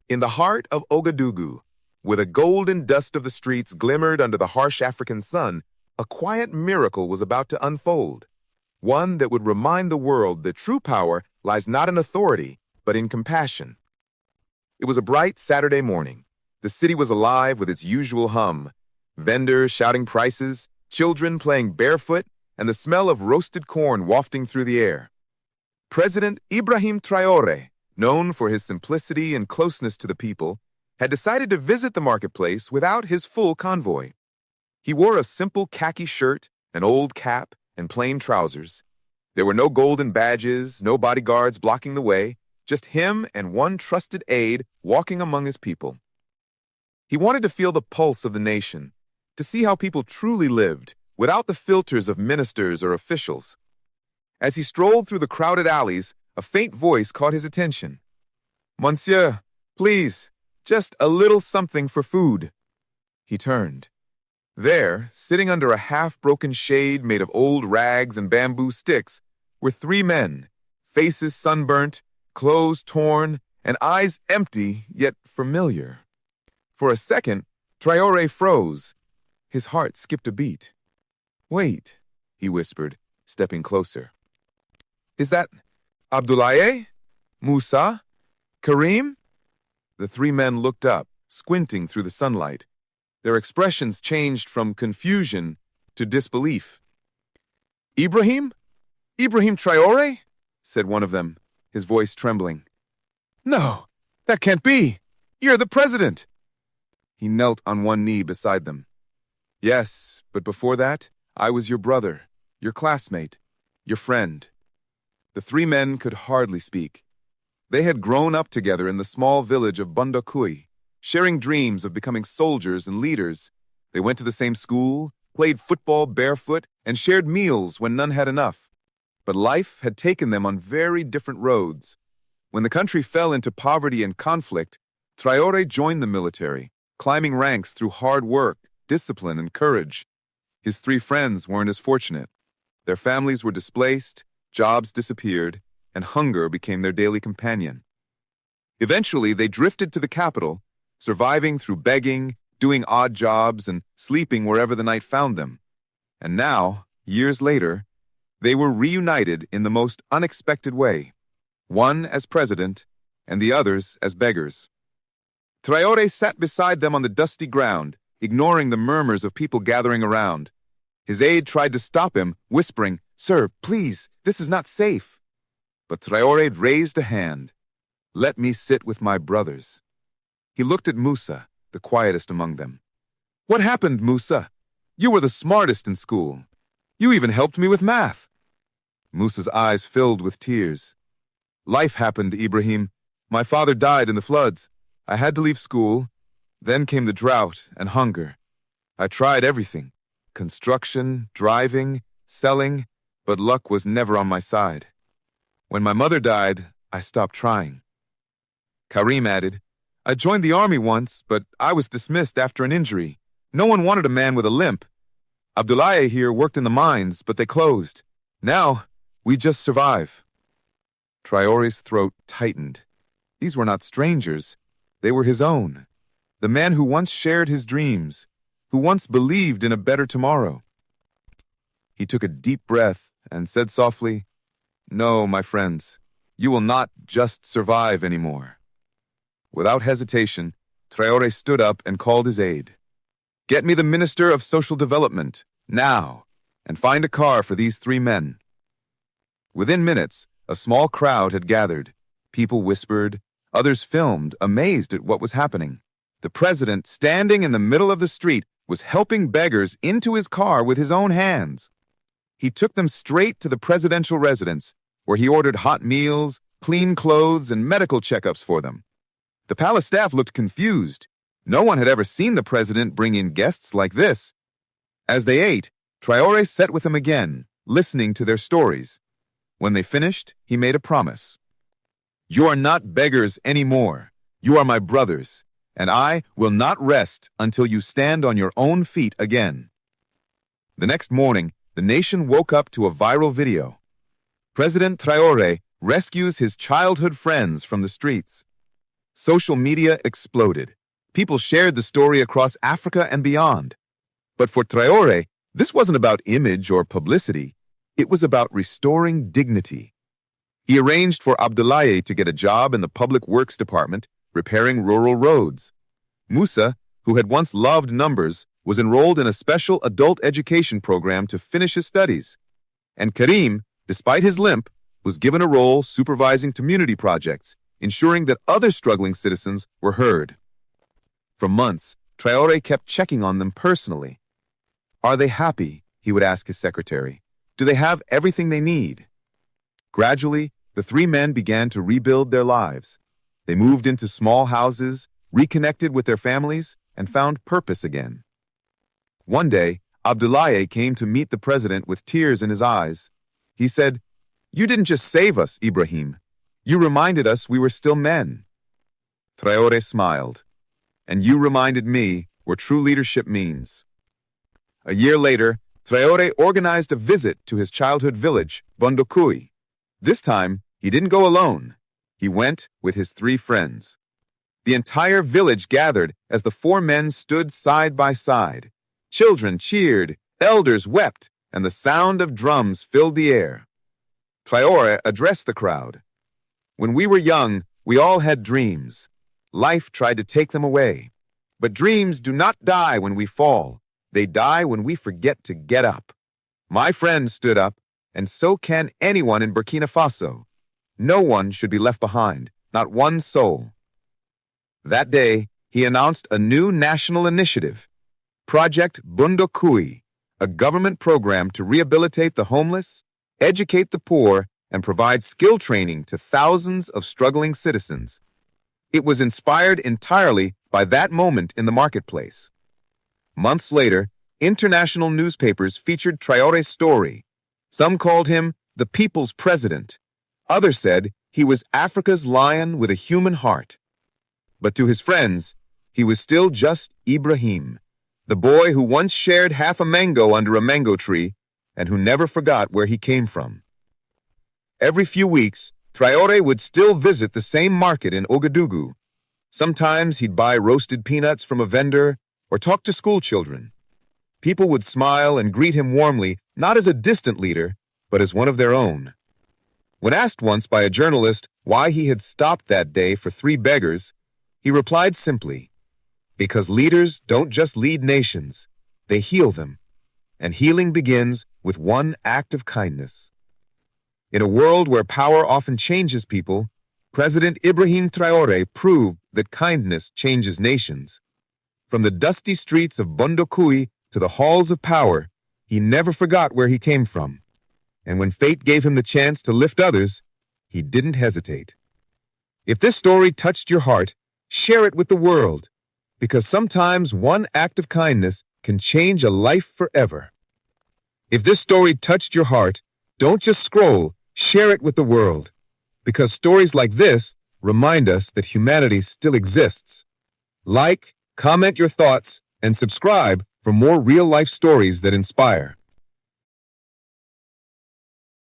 In the heart of Ouagadougou, where the golden dust of the streets glimmered under the harsh African sun, a quiet miracle was about to unfold. One that would remind the world that true power lies not in authority, but in compassion. It was a bright Saturday morning. The city was alive with its usual hum. Vendors shouting prices, children playing barefoot, and the smell of roasted corn wafting through the air. President Ibrahim Traoré, known for his simplicity and closeness to the people, had decided to visit the marketplace without his full convoy. He wore a simple khaki shirt, an old cap, and plain trousers. There were no golden badges, no bodyguards blocking the way, just him and one trusted aide walking among his people. He wanted to feel the pulse of the nation, to see how people truly lived, without the filters of ministers or officials. As he strolled through the crowded alleys, a faint voice caught his attention. "Monsieur, please, just a little something for food." He turned. There, sitting under a half-broken shade made of old rags and bamboo sticks, were three men, faces sunburnt, clothes torn, and eyes empty yet familiar. For a second, Traoré froze. His heart skipped a beat. "Wait," he whispered, stepping closer. "Is that Abdoulaye? Musa? Karim?" The three men looked up, squinting through the sunlight. Their expressions changed from confusion to disbelief. "Ibrahim? Ibrahim Traoré?" said one of them, his voice trembling. "No, that can't be. You're the president." He knelt on one knee beside them. "Yes, but before that, I was your brother, your classmate, your friend." The three men could hardly speak. They had grown up together in the small village of Bondokuy, sharing dreams of becoming soldiers and leaders. They went to the same school, played football barefoot, and shared meals when none had enough. But life had taken them on very different roads. When the country fell into poverty and conflict, Traoré joined the military, climbing ranks through hard work, discipline, and courage. His three friends weren't as fortunate. Their families were displaced, jobs disappeared, and hunger became their daily companion. Eventually, they drifted to the capital, surviving through begging, doing odd jobs, and sleeping wherever the night found them. And now, years later, they were reunited in the most unexpected way, one as president and the others as beggars. Traoré sat beside them on the dusty ground, ignoring the murmurs of people gathering around. His aide tried to stop him, whispering, "Sir, please, this is not safe." But Traoré raised a hand. "Let me sit with my brothers." He looked at Musa, the quietest among them. "What happened, Musa? You were the smartest in school. You even helped me with math." Musa's eyes filled with tears. "Life happened, Ibrahim. My father died in the floods. I had to leave school. Then came the drought and hunger. I tried everything. Construction, driving, selling, but luck was never on my side. When my mother died, I stopped trying." Karim added, "I joined the army once, but I was dismissed after an injury. No one wanted a man with a limp. Abdoulaye here worked in the mines, but they closed. Now, we just survive." Traoré's throat tightened. These were not strangers. They were his own. The man who once shared his dreams, who once believed in a better tomorrow. He took a deep breath and said softly, "No, my friends, you will not just survive anymore." Without hesitation, Traoré stood up and called his aide. "Get me the Minister of Social Development, now, and find a car for these three men." Within minutes, a small crowd had gathered. People whispered, others filmed, amazed at what was happening. The president, standing in the middle of the street, was helping beggars into his car with his own hands. He took them straight to the presidential residence, where he ordered hot meals, clean clothes, and medical checkups for them. The palace staff looked confused. No one had ever seen the president bring in guests like this. As they ate, Traoré sat with them again, listening to their stories. When they finished, he made a promise. "You are not beggars anymore. You are my brothers, and I will not rest until you stand on your own feet again." The next morning, the nation woke up to a viral video. President Traoré rescues his childhood friends from the streets. Social media exploded. People shared the story across Africa and beyond. But for Traore, this wasn't about image or publicity. It was about restoring dignity. He arranged for Abdoulaye to get a job in the Public Works Department, repairing rural roads. Musa, who had once loved numbers, was enrolled in a special adult education program to finish his studies. And Karim, despite his limp, was given a role supervising community projects, ensuring that other struggling citizens were heard. For months, Traore kept checking on them personally. Are they happy? He would ask his secretary. Do they have everything they need? Gradually, the three men began to rebuild their lives. They moved into small houses, reconnected with their families, and found purpose again. One day, Abdoulaye came to meet the president with tears in his eyes. He said, "You didn't just save us, Ibrahim. You reminded us we were still men." Traore smiled. "And you reminded me what true leadership means." A year later, Traore organized a visit to his childhood village, Bondokuy. This time, he didn't go alone. He went with his three friends. The entire village gathered as the four men stood side by side. Children cheered, elders wept, and the sound of drums filled the air. Traore addressed the crowd. "When we were young, we all had dreams. Life tried to take them away. But dreams do not die when we fall. They die when we forget to get up. My friend stood up, and so can anyone in Burkina Faso. No one should be left behind, not one soul." That day, he announced a new national initiative, Project Bondokuy, a government program to rehabilitate the homeless, educate the poor, and provide skill training to thousands of struggling citizens. It was inspired entirely by that moment in the marketplace. Months later, international newspapers featured Traore's story. Some called him the people's president. Others said he was Africa's lion with a human heart. But to his friends, he was still just Ibrahim, the boy who once shared half a mango under a mango tree and who never forgot where he came from. Every few weeks, Traore would still visit the same market in Ouagadougou. Sometimes he'd buy roasted peanuts from a vendor or talk to school children. People would smile and greet him warmly, not as a distant leader, but as one of their own. When asked once by a journalist why he had stopped that day for 3 beggars, he replied simply, "Because leaders don't just lead nations, they heal them. And healing begins with one act of kindness." In a world where power often changes people, President Ibrahim Traoré proved that kindness changes nations. From the dusty streets of Bondokuy to the halls of power, he never forgot where he came from. And when fate gave him the chance to lift others, he didn't hesitate. If this story touched your heart, share it with the world, because sometimes one act of kindness can change a life forever. If this story touched your heart, don't just scroll, share it with the world, because stories like this remind us that humanity still exists. Like, comment your thoughts, and subscribe for more real-life stories that inspire.